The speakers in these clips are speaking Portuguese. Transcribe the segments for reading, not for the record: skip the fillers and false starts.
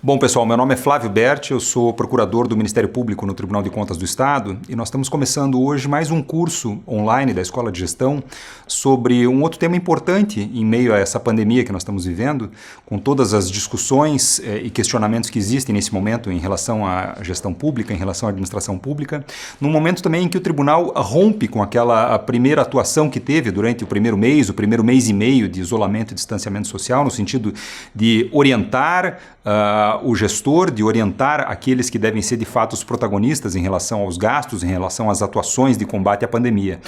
Bom, pessoal, meu nome é Flávio Berti, eu sou procurador do Ministério Público no Tribunal de Contas do Estado e nós estamos começando hoje mais um curso online da Escola de Gestão sobre um outro tema importante em meio a essa pandemia que nós estamos vivendo, com todas as discussões e questionamentos que existem nesse momento em relação à gestão pública, em relação à administração pública, num momento também em que o Tribunal rompe com aquela primeira atuação que teve durante o primeiro mês e meio de isolamento e distanciamento social, no sentido de orientar o gestor, de orientar aqueles que devem ser de fato os protagonistas em relação aos gastos, em relação às atuações de combate à pandemia.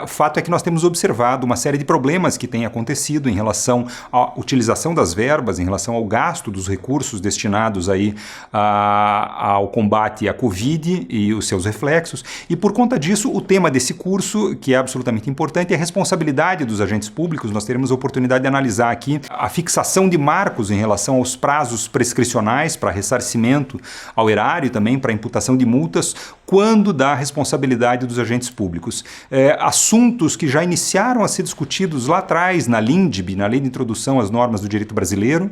O fato é que nós temos observado uma série de problemas que têm acontecido em relação à utilização das verbas, em relação ao gasto dos recursos destinados aí ao combate à Covid e os seus reflexos, e por conta disso o tema desse curso, que é absolutamente importante, é a responsabilidade dos agentes públicos. Nós teremos a oportunidade de analisar aqui a fixação de marcos em relação aos prazos prescricionais para ressarcimento ao erário e também para imputação de multas quando da responsabilidade dos agentes públicos. Assuntos que já iniciaram a ser discutidos lá atrás na LINDB, na Lei de Introdução às Normas do Direito Brasileiro,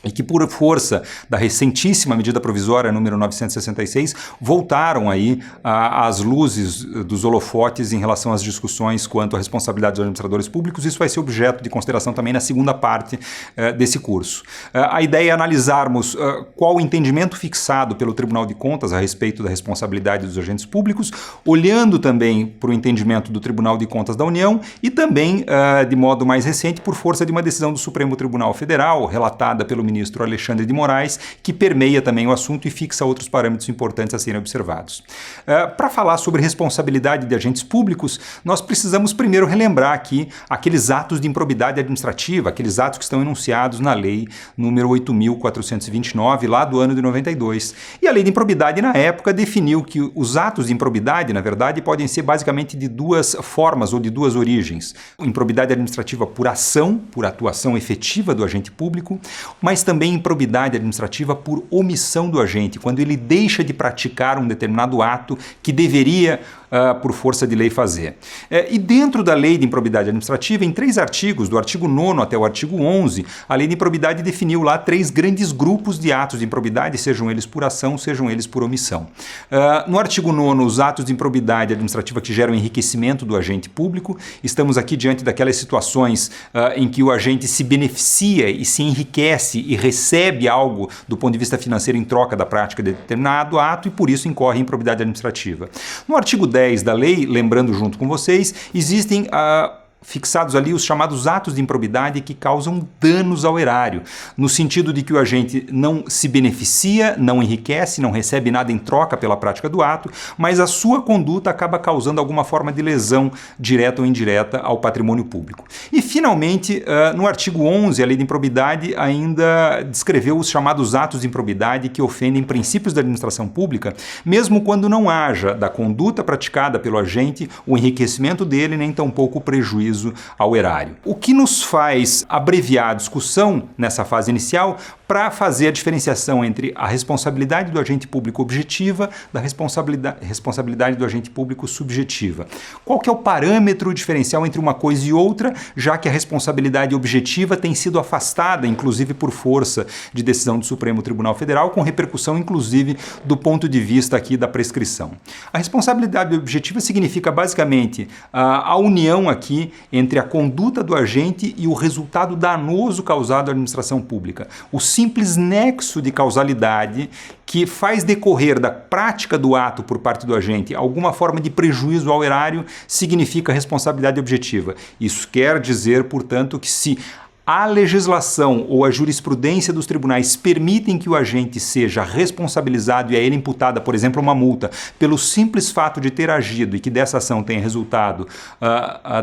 e que por força da recentíssima medida provisória número 966 voltaram aí às luzes dos holofotes em relação às discussões quanto à responsabilidade dos administradores públicos. Isso vai ser objeto de consideração também na segunda parte desse curso. A ideia é analisarmos qual o entendimento fixado pelo Tribunal de Contas a respeito da responsabilidade dos agentes públicos, olhando também para o entendimento do Tribunal de Contas da União e também, de modo mais recente, por força de uma decisão do Supremo Tribunal Federal, relatada pelo ministro Alexandre de Moraes, que permeia também o assunto e fixa outros parâmetros importantes a serem observados. Para falar sobre responsabilidade de agentes públicos, nós precisamos primeiro relembrar aqui aqueles atos de improbidade administrativa, aqueles atos que estão enunciados na lei número 8.429, lá do ano de 92. E a lei de improbidade, na época, definiu que os atos de improbidade, na verdade, podem ser basicamente de duas formas ou de duas origens. Improbidade administrativa por ação, por atuação efetiva do agente público, mas também improbidade administrativa por omissão do agente, quando ele deixa de praticar um determinado ato que deveria, por força de lei, fazer. E dentro da lei de improbidade administrativa, em 3 artigos, do artigo 9º até o artigo 11, a lei de improbidade definiu lá 3 grandes grupos de atos de improbidade, sejam eles por ação, sejam eles por omissão. No artigo 9º, os atos de improbidade administrativa que geram enriquecimento do agente público. Estamos aqui diante daquelas situações em que o agente se beneficia e se enriquece e recebe algo do ponto de vista financeiro em troca da prática de determinado ato e por isso incorre em improbidade administrativa. No artigo 10 da lei, lembrando junto com vocês, existem fixados ali os chamados atos de improbidade que causam danos ao erário, no sentido de que o agente não se beneficia, não enriquece, não recebe nada em troca pela prática do ato, mas a sua conduta acaba causando alguma forma de lesão direta ou indireta ao patrimônio público. E, finalmente, no artigo 11, a lei de improbidade ainda descreveu os chamados atos de improbidade que ofendem princípios da administração pública, mesmo quando não haja da conduta praticada pelo agente o enriquecimento dele, nem tampouco o prejuízo ao erário. O que nos faz abreviar a discussão nessa fase inicial para fazer a diferenciação entre a responsabilidade do agente público objetiva da responsabilidade do agente público subjetiva. Qual que é o parâmetro diferencial entre uma coisa e outra, já que a responsabilidade objetiva tem sido afastada, inclusive por força de decisão do Supremo Tribunal Federal, com repercussão inclusive do ponto de vista aqui da prescrição. A responsabilidade objetiva significa basicamente a união aqui entre a conduta do agente e o resultado danoso causado à administração pública. O simples nexo de causalidade que faz decorrer da prática do ato por parte do agente alguma forma de prejuízo ao erário significa responsabilidade objetiva. Isso quer dizer, portanto, que se a legislação ou a jurisprudência dos tribunais permitem que o agente seja responsabilizado e a ele imputada, por exemplo, uma multa, pelo simples fato de ter agido e que dessa ação tenha resultado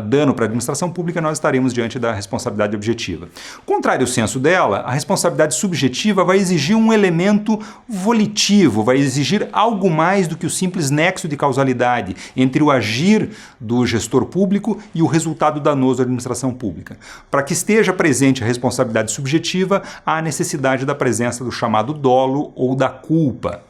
dano para a administração pública, nós estaremos diante da responsabilidade objetiva. Contrário ao senso dela, a responsabilidade subjetiva vai exigir um elemento volitivo, vai exigir algo mais do que o simples nexo de causalidade entre o agir do gestor público e o resultado danoso da administração pública. Para que esteja presente a responsabilidade subjetiva, há a necessidade da presença do chamado dolo ou da culpa.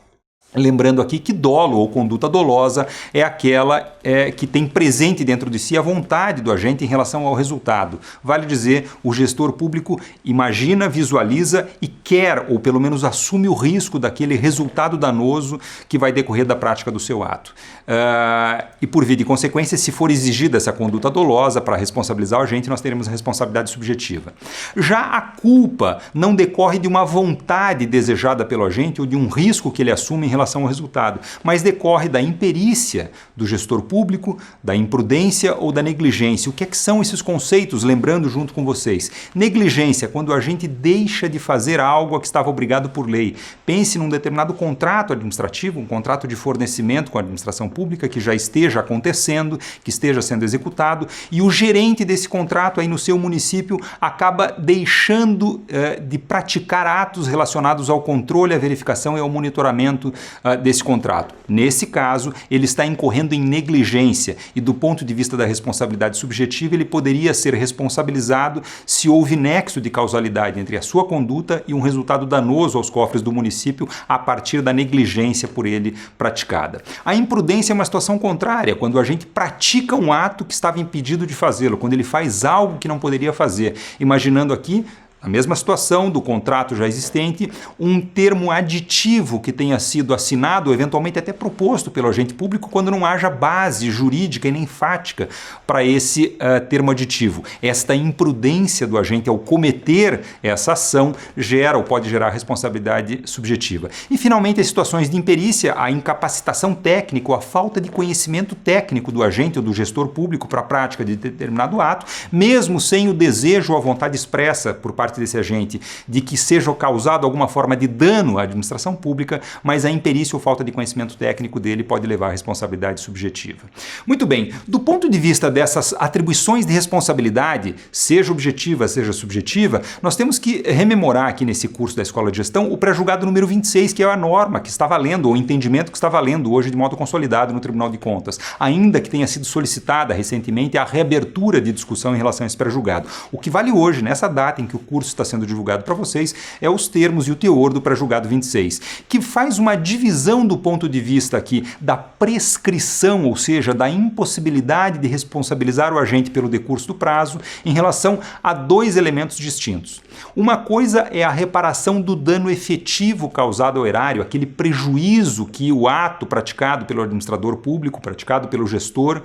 Lembrando aqui que dolo ou conduta dolosa é aquela que tem presente dentro de si a vontade do agente em relação ao resultado. Vale dizer, o gestor público imagina, visualiza e quer, ou pelo menos assume o risco daquele resultado danoso que vai decorrer da prática do seu ato. E por via de consequência, se for exigida essa conduta dolosa para responsabilizar o agente, nós teremos a responsabilidade subjetiva. Já a culpa não decorre de uma vontade desejada pelo agente ou de um risco que ele assume em relação ao resultado, mas decorre da imperícia do gestor público, da imprudência ou da negligência. O que é que são esses conceitos? Lembrando junto com vocês. Negligência, quando o agente deixa de fazer algo a que estava obrigado por lei. Pense num determinado contrato administrativo, um contrato de fornecimento com a administração pública que já esteja acontecendo, que esteja sendo executado, e o gerente desse contrato aí no seu município acaba deixando de praticar atos relacionados ao controle, à verificação e ao monitoramento desse contrato. Nesse caso, ele está incorrendo em negligência e do ponto de vista da responsabilidade subjetiva, ele poderia ser responsabilizado se houve nexo de causalidade entre a sua conduta e um resultado danoso aos cofres do município a partir da negligência por ele praticada. A imprudência é uma situação contrária, quando o agente pratica um ato que estava impedido de fazê-lo, quando ele faz algo que não poderia fazer. Imaginando aqui a mesma situação do contrato já existente, um termo aditivo que tenha sido assinado, eventualmente até proposto pelo agente público, quando não haja base jurídica e nem fática para esse termo aditivo. Esta imprudência do agente ao cometer essa ação gera ou pode gerar responsabilidade subjetiva. E, finalmente, as situações de imperícia, a incapacitação técnica ou a falta de conhecimento técnico do agente ou do gestor público para a prática de determinado ato, mesmo sem o desejo ou a vontade expressa por parte desse agente de que seja causado alguma forma de dano à administração pública, mas a imperícia ou falta de conhecimento técnico dele pode levar à responsabilidade subjetiva. Muito bem, do ponto de vista dessas atribuições de responsabilidade, seja objetiva, seja subjetiva, nós temos que rememorar aqui nesse curso da Escola de Gestão o pré-julgado número 26, que é a norma que está valendo, ou o entendimento que está valendo hoje de modo consolidado no Tribunal de Contas, ainda que tenha sido solicitada recentemente a reabertura de discussão em relação a esse pré-julgado. O que vale hoje, nessa data em que o curso está sendo divulgado para vocês, é os termos e o teor do pré-julgado 26, que faz uma divisão do ponto de vista aqui da prescrição, ou seja, da impossibilidade de responsabilizar o agente pelo decurso do prazo em relação a dois elementos distintos. Uma coisa é a reparação do dano efetivo causado ao erário, aquele prejuízo que o ato praticado pelo administrador público, praticado pelo gestor,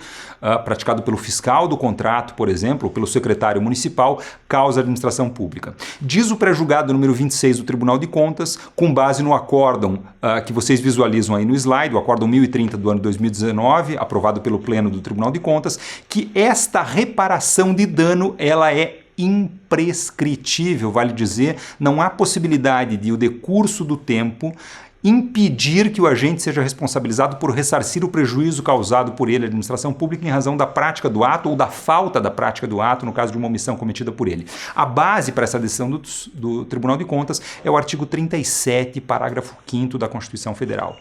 praticado pelo fiscal do contrato, por exemplo, ou pelo secretário municipal, causa à administração pública. Diz o pré-julgado número 26 do Tribunal de Contas, com base no acórdão que vocês visualizam aí no slide, o acórdão 1030 do ano 2019, aprovado pelo Pleno do Tribunal de Contas, que esta reparação de dano, ela é imprescritível, vale dizer, não há possibilidade de o decurso do tempo impedir que o agente seja responsabilizado por ressarcir o prejuízo causado por ele à administração pública em razão da prática do ato ou da falta da prática do ato, no caso de uma omissão cometida por ele. A base para essa decisão do Tribunal de Contas é o artigo 37, parágrafo 5º da Constituição Federal.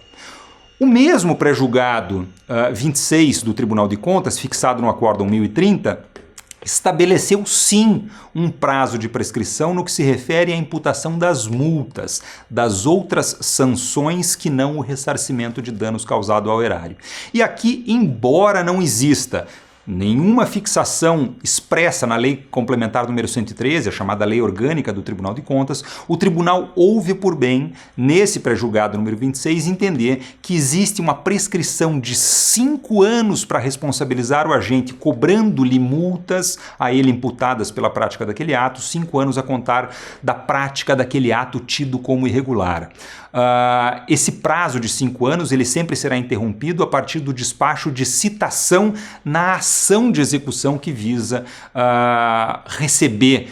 O mesmo pré-julgado 26 do Tribunal de Contas, fixado no acórdão 1030, estabeleceu sim um prazo de prescrição no que se refere à imputação das multas, das outras sanções que não o ressarcimento de danos causado ao erário. E aqui, embora não exista nenhuma fixação expressa na Lei Complementar número 113, a chamada Lei Orgânica do Tribunal de Contas, o Tribunal houve por bem, nesse pré-julgado número 26, entender que existe uma prescrição de 5 anos para responsabilizar o agente, cobrando-lhe multas a ele imputadas pela prática daquele ato, 5 anos a contar da prática daquele ato tido como irregular. Esse prazo de 5 anos ele sempre será interrompido a partir do despacho de citação na ação de execução que visa receber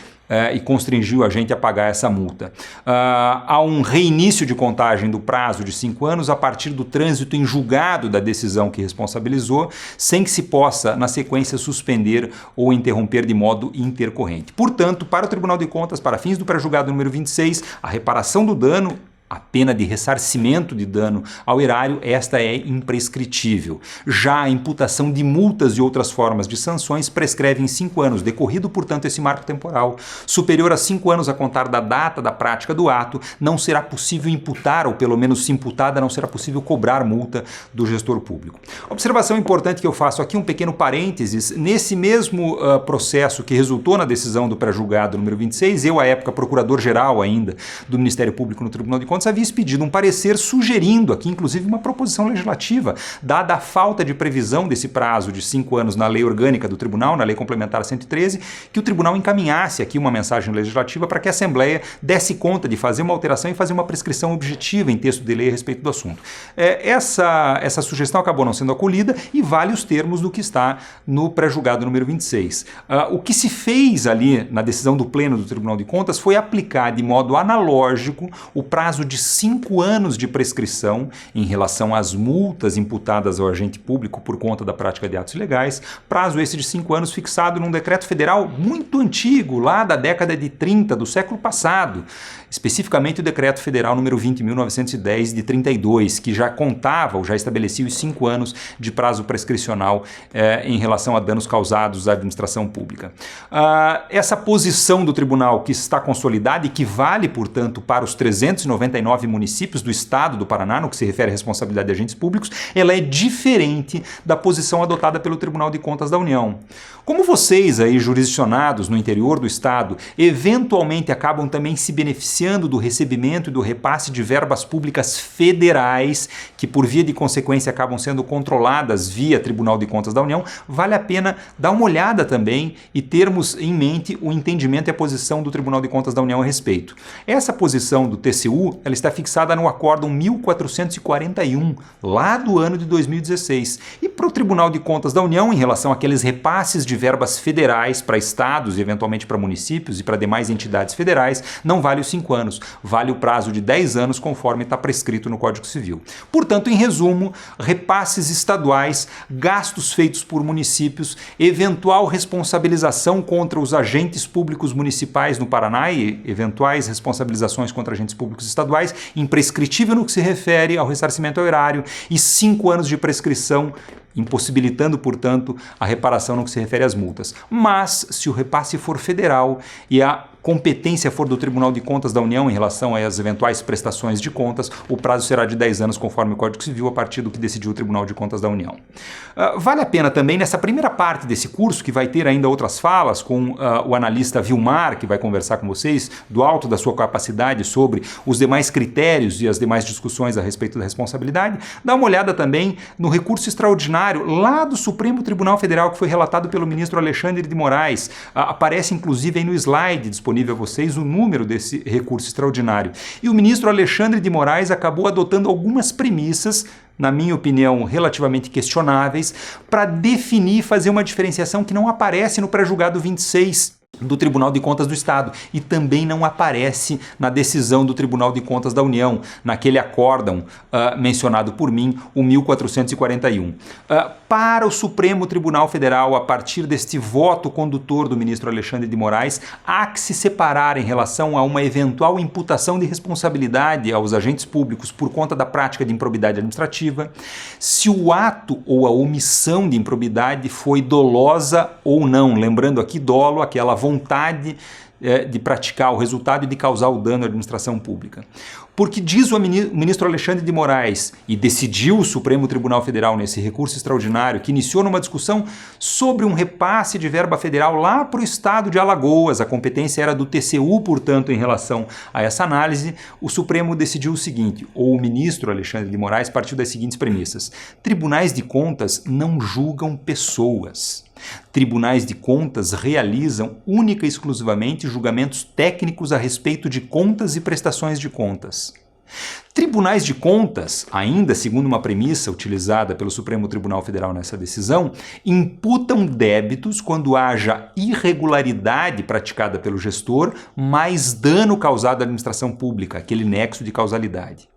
e constringir o agente a pagar essa multa. Há um reinício de contagem do prazo de 5 anos a partir do trânsito em julgado da decisão que responsabilizou, sem que se possa, na sequência, suspender ou interromper de modo intercorrente. Portanto, para o Tribunal de Contas, para fins do pré-julgado número 26, a reparação do dano a pena de ressarcimento de dano ao erário, esta é imprescritível. Já a imputação de multas e outras formas de sanções prescreve em 5 anos, decorrido, portanto, esse marco temporal superior a 5 anos a contar da data da prática do ato, não será possível imputar, ou pelo menos se imputada, não será possível cobrar multa do gestor público. Observação importante que eu faço aqui, um pequeno parênteses, nesse mesmo processo que resultou na decisão do pré-julgado número 26, eu, à época, procurador-geral ainda do Ministério Público no Tribunal de Contas, havia expedido um parecer sugerindo aqui, inclusive, uma proposição legislativa, dada a falta de previsão desse prazo de 5 anos na lei orgânica do Tribunal, na lei complementar 113, que o Tribunal encaminhasse aqui uma mensagem legislativa para que a Assembleia desse conta de fazer uma alteração e fazer uma prescrição objetiva em texto de lei a respeito do assunto. Essa sugestão acabou não sendo acolhida e vale os termos do que está no pré-julgado número 26. O que se fez ali na decisão do Pleno do Tribunal de Contas foi aplicar de modo analógico o prazo de 5 anos de prescrição em relação às multas imputadas ao agente público por conta da prática de atos ilegais, prazo esse de 5 anos fixado num decreto federal muito antigo, lá da década de 30 do século passado, especificamente o decreto federal número 20.910 de 32, que já contava ou já estabelecia os 5 anos de prazo prescricional em relação a danos causados à administração pública. Essa posição do tribunal que está consolidada e que vale, portanto, para os 399 municípios do estado do Paraná, no que se refere à responsabilidade de agentes públicos, ela é diferente da posição adotada pelo Tribunal de Contas da União. Como vocês aí, jurisdicionados no interior do estado, eventualmente acabam também se beneficiando do recebimento e do repasse de verbas públicas federais, que por via de consequência acabam sendo controladas via Tribunal de Contas da União, vale a pena dar uma olhada também e termos em mente o entendimento e a posição do Tribunal de Contas da União a respeito. Essa posição do TCU, ela está fixada no Acórdão 1441, lá do ano de 2016. E para o Tribunal de Contas da União, em relação àqueles repasses de verbas federais para estados e eventualmente para municípios e para demais entidades federais, não vale os 5 anos, vale o prazo de 10 anos conforme está prescrito no Código Civil. Portanto, em resumo, repasses estaduais, gastos feitos por municípios, eventual responsabilização contra os agentes públicos municipais no Paraná e eventuais responsabilizações contra agentes públicos estaduais, imprescritível no que se refere ao ressarcimento ao erário e 5 anos de prescrição, impossibilitando, portanto, a reparação no que se refere às multas. Mas, se o repasse for federal e a competência for do Tribunal de Contas da União em relação às eventuais prestações de contas, o prazo será de 10 anos conforme o Código Civil a partir do que decidiu o Tribunal de Contas da União. Vale a pena também, nessa primeira parte desse curso, que vai ter ainda outras falas com o analista Vilmar, que vai conversar com vocês do alto da sua capacidade sobre os demais critérios e as demais discussões a respeito da responsabilidade, dá uma olhada também no recurso extraordinário lá do Supremo Tribunal Federal, que foi relatado pelo ministro Alexandre de Moraes. Aparece inclusive aí no slide disponível a vocês o número desse recurso extraordinário. E o ministro Alexandre de Moraes acabou adotando algumas premissas, na minha opinião, relativamente questionáveis, para definir e fazer uma diferenciação que não aparece no pré-julgado 26 do Tribunal de Contas do Estado e também não aparece na decisão do Tribunal de Contas da União, naquele acórdão mencionado por mim, o 1441. Para o Supremo Tribunal Federal, a partir deste voto condutor do ministro Alexandre de Moraes, há que se separar em relação a uma eventual imputação de responsabilidade aos agentes públicos por conta da prática de improbidade administrativa, se o ato ou a omissão de improbidade foi dolosa ou não, lembrando aqui dolo, aquela vontade de praticar o resultado e de causar o dano à administração pública. Porque diz o ministro Alexandre de Moraes, e decidiu o Supremo Tribunal Federal nesse recurso extraordinário, que iniciou numa discussão sobre um repasse de verba federal lá para o estado de Alagoas, a competência era do TCU, portanto, em relação a essa análise, o Supremo decidiu o seguinte, ou o ministro Alexandre de Moraes partiu das seguintes premissas: tribunais de contas não julgam pessoas. Tribunais de contas realizam única e exclusivamente julgamentos técnicos a respeito de contas e prestações de contas. Tribunais de contas, ainda segundo uma premissa utilizada pelo Supremo Tribunal Federal nessa decisão, imputam débitos quando haja irregularidade praticada pelo gestor, mais dano causado à administração pública, aquele nexo de causalidade.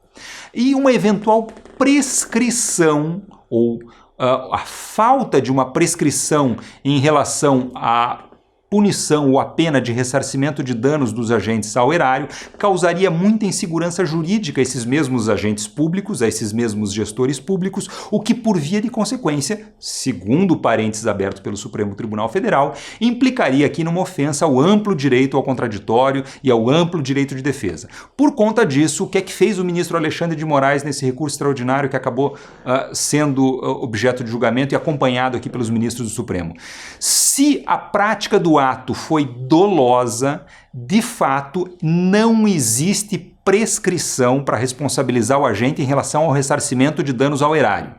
E uma eventual prescrição ou a falta de uma prescrição em relação a punição ou a pena de ressarcimento de danos dos agentes ao erário causaria muita insegurança jurídica a esses mesmos agentes públicos, a esses mesmos gestores públicos, o que por via de consequência, segundo parênteses abertos pelo Supremo Tribunal Federal, implicaria aqui numa ofensa ao amplo direito ao contraditório e ao amplo direito de defesa. Por conta disso, o que é que fez o ministro Alexandre de Moraes nesse recurso extraordinário que acabou sendo objeto de julgamento e acompanhado aqui pelos ministros do Supremo? Se a prática do ato foi dolosa, de fato não existe prescrição para responsabilizar o agente em relação ao ressarcimento de danos ao erário.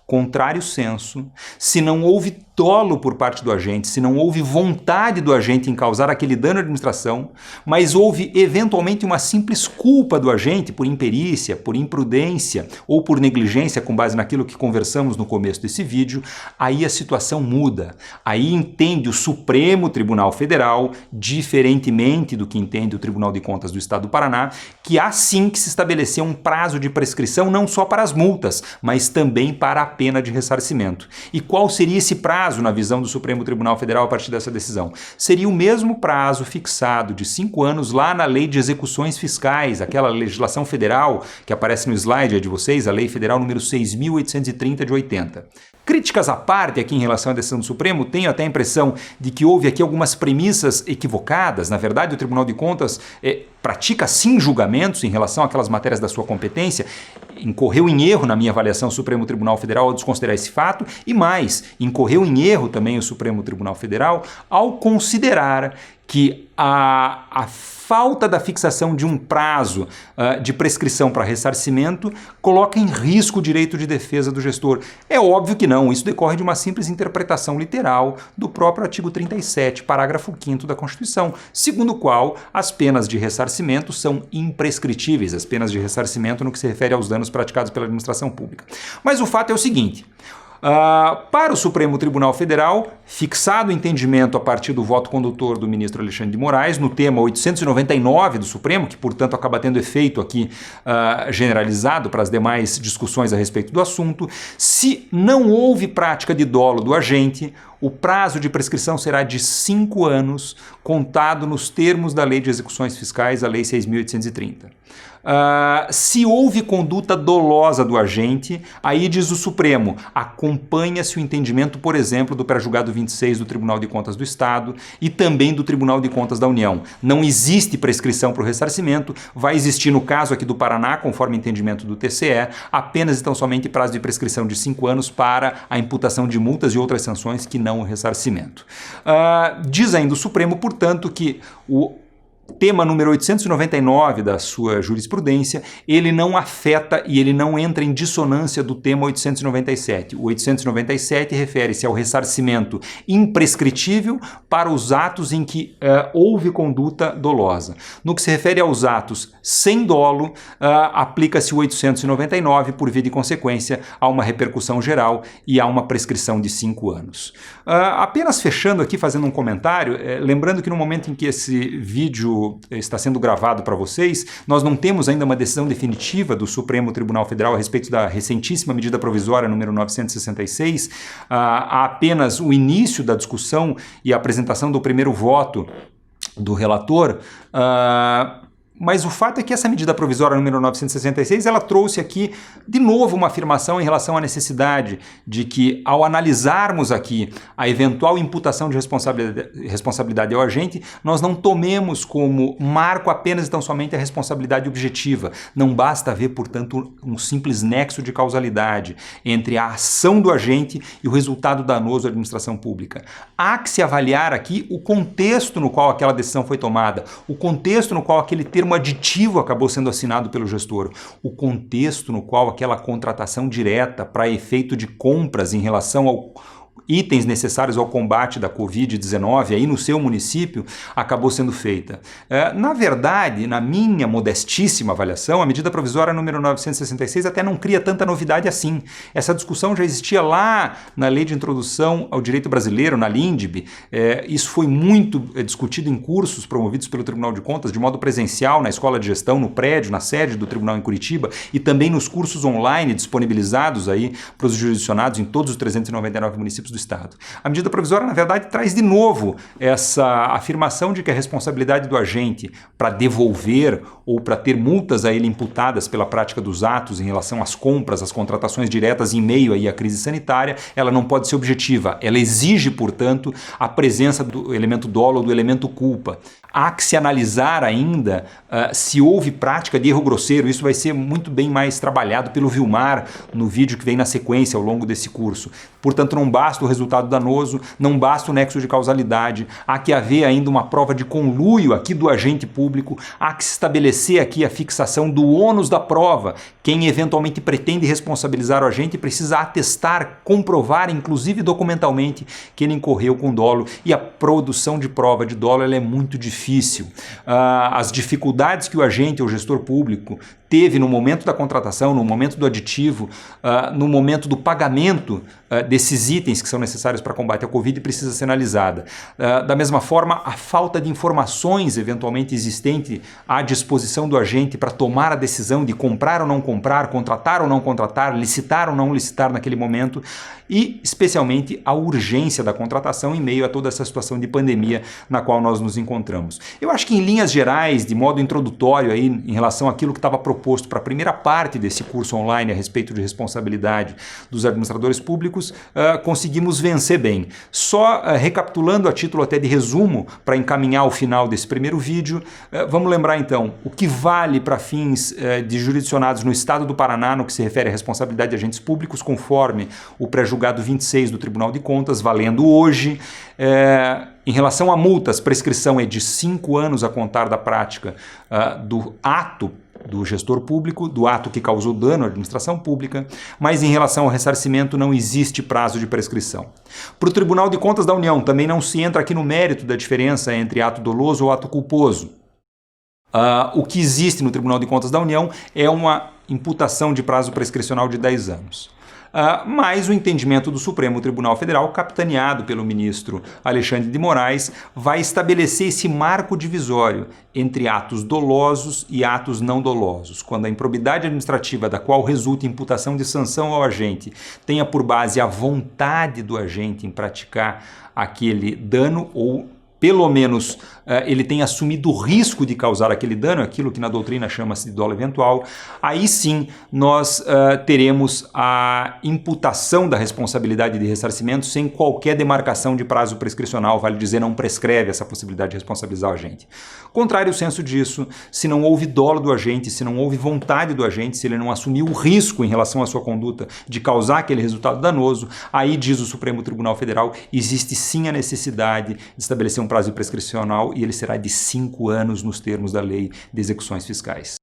Contrário senso, se não houve dolo por parte do agente, se não houve vontade do agente em causar aquele dano à administração, mas houve eventualmente uma simples culpa do agente por imperícia, por imprudência ou por negligência, com base naquilo que conversamos no começo desse vídeo, aí a situação muda. Aí entende o Supremo Tribunal Federal, diferentemente do que entende o Tribunal de Contas do Estado do Paraná, que há sim que se estabelecer um prazo de prescrição não só para as multas, mas também para a pena de ressarcimento. E qual seria esse prazo na visão do Supremo Tribunal Federal a partir dessa decisão? Seria o mesmo prazo fixado de 5 anos lá na Lei de Execuções Fiscais, aquela legislação federal que aparece no slide de vocês, a Lei Federal número 6.830 de 80. Críticas à parte aqui em relação à decisão do Supremo, tenho até a impressão de que houve aqui algumas premissas equivocadas. Na verdade, o Tribunal de Contas pratica sim julgamentos em relação àquelas matérias da sua competência, incorreu em erro na minha avaliação o Supremo Tribunal Federal ao desconsiderar esse fato e mais, incorreu em erro também o Supremo Tribunal Federal ao considerar que a falta da fixação de um prazo de prescrição para ressarcimento coloca em risco o direito de defesa do gestor. É óbvio que não, isso decorre de uma simples interpretação literal do próprio artigo 37, parágrafo 5º da Constituição, segundo o qual as penas de ressarcimento são imprescritíveis, as penas de ressarcimento no que se refere aos danos praticados pela administração pública. Mas o fato é o seguinte: para o Supremo Tribunal Federal, fixado o entendimento a partir do voto condutor do ministro Alexandre de Moraes, no tema 899 do Supremo, que portanto acaba tendo efeito aqui generalizado para as demais discussões a respeito do assunto, se não houve prática de dolo do agente, o prazo de prescrição será de 5 anos, contado nos termos da Lei de Execuções Fiscais, a Lei 6.830. Se houve conduta dolosa do agente, aí diz o Supremo, acompanha-se o entendimento, por exemplo, do pré-julgado 26 do Tribunal de Contas do Estado e também do Tribunal de Contas da União. Não existe prescrição para o ressarcimento, vai existir no caso aqui do Paraná, conforme entendimento do TCE, apenas e tão somente prazo de prescrição de 5 anos para a imputação de multas e outras sanções que não o ressarcimento. Diz ainda o Supremo, portanto, que o tema número 899 da sua jurisprudência, ele não afeta e ele não entra em dissonância do tema 897. O 897 refere-se ao ressarcimento imprescritível para os atos em que houve conduta dolosa. No que se refere aos atos sem dolo, aplica-se o 899, por via de consequência, há uma repercussão geral e há uma prescrição de 5 anos. Apenas fechando aqui, fazendo um comentário, lembrando que no momento em que esse vídeo está sendo gravado para vocês, nós não temos ainda uma decisão definitiva do Supremo Tribunal Federal a respeito da recentíssima medida provisória número 966, há apenas o início da discussão e a apresentação do primeiro voto do relator, mas o fato é que essa medida provisória número 966, ela trouxe aqui de novo uma afirmação em relação à necessidade de que, ao analisarmos aqui a eventual imputação de responsabilidade ao agente, nós não tomemos como marco apenas e tão somente a responsabilidade objetiva. Não basta haver, portanto, um simples nexo de causalidade entre a ação do agente e o resultado danoso à administração pública. Há que se avaliar aqui o contexto no qual aquela decisão foi tomada, o contexto no qual aquele termo aditivo acabou sendo assinado pelo gestor, o contexto no qual aquela contratação direta para efeito de compras em relação ao itens necessários ao combate da Covid-19 aí no seu município acabou sendo feita. Na verdade, na minha modestíssima avaliação, a medida provisória número 966 até não cria tanta novidade assim. Essa discussão já existia lá na Lei de Introdução ao Direito Brasileiro, na LINDB. Isso foi muito discutido em cursos promovidos pelo Tribunal de Contas de modo presencial na Escola de Gestão, no prédio, na sede do Tribunal em Curitiba e também nos cursos online disponibilizados aí para os jurisdicionados em todos os 399 municípios do Estado. A medida provisória, na verdade, traz de novo essa afirmação de que a responsabilidade do agente para devolver ou para ter multas a ele imputadas pela prática dos atos em relação às compras, às contratações diretas em meio aí à crise sanitária, ela não pode ser objetiva. Ela exige, portanto, a presença do elemento dolo ou do elemento culpa. Há que se analisar ainda se houve prática de erro grosseiro. Isso vai ser muito bem mais trabalhado pelo Vilmar no vídeo que vem na sequência ao longo desse curso. Portanto, não basta o resultado danoso, não basta o nexo de causalidade, há que haver ainda uma prova de conluio aqui do agente público, há que se estabelecer aqui a fixação do ônus da prova. Quem eventualmente pretende responsabilizar o agente precisa atestar, comprovar, inclusive documentalmente, que ele incorreu com dolo, e a produção de prova de dolo ela é muito difícil. As dificuldades que o agente ou gestor público teve no momento da contratação, no momento do aditivo, no momento do pagamento desses itens que são necessários para combate ao Covid precisa ser analisada. Da mesma forma, a falta de informações eventualmente existente à disposição do agente para tomar a decisão de comprar ou não comprar, contratar ou não contratar, licitar ou não licitar naquele momento e, especialmente, a urgência da contratação em meio a toda essa situação de pandemia na qual nós nos encontramos. Eu acho que em linhas gerais, de modo introdutório aí, em relação àquilo que estava proposto para a primeira parte desse curso online a respeito de responsabilidade dos administradores públicos, conseguimos vencer bem. Só recapitulando a título até de resumo, para encaminhar o final desse primeiro vídeo, vamos lembrar então o que vale para fins de jurisdicionados no Estado do Paraná no que se refere à responsabilidade de agentes públicos, conforme o pré-julgado 26 do Tribunal de Contas, valendo hoje. Em relação a multas, prescrição é de 5 anos a contar da prática do ato do gestor público, do ato que causou dano à administração pública, mas em relação ao ressarcimento não existe prazo de prescrição. Para o Tribunal de Contas da União também não se entra aqui no mérito da diferença entre ato doloso ou ato culposo. O que existe no Tribunal de Contas da União é uma imputação de prazo prescricional de 10 anos. Mas o entendimento do Supremo Tribunal Federal, capitaneado pelo ministro Alexandre de Moraes, vai estabelecer esse marco divisório entre atos dolosos e atos não dolosos, quando a improbidade administrativa da qual resulta imputação de sanção ao agente tenha por base a vontade do agente em praticar aquele dano ou pelo menos ele tem assumido o risco de causar aquele dano, aquilo que na doutrina chama-se de dolo eventual, aí sim nós teremos a imputação da responsabilidade de ressarcimento sem qualquer demarcação de prazo prescricional, vale dizer, não prescreve essa possibilidade de responsabilizar o agente. Contrário ao senso disso, se não houve dolo do agente, se não houve vontade do agente, se ele não assumiu o risco em relação à sua conduta de causar aquele resultado danoso, aí diz o Supremo Tribunal Federal, existe sim a necessidade de estabelecer um prazo prescricional e ele será de 5 anos nos termos da Lei de Execuções Fiscais.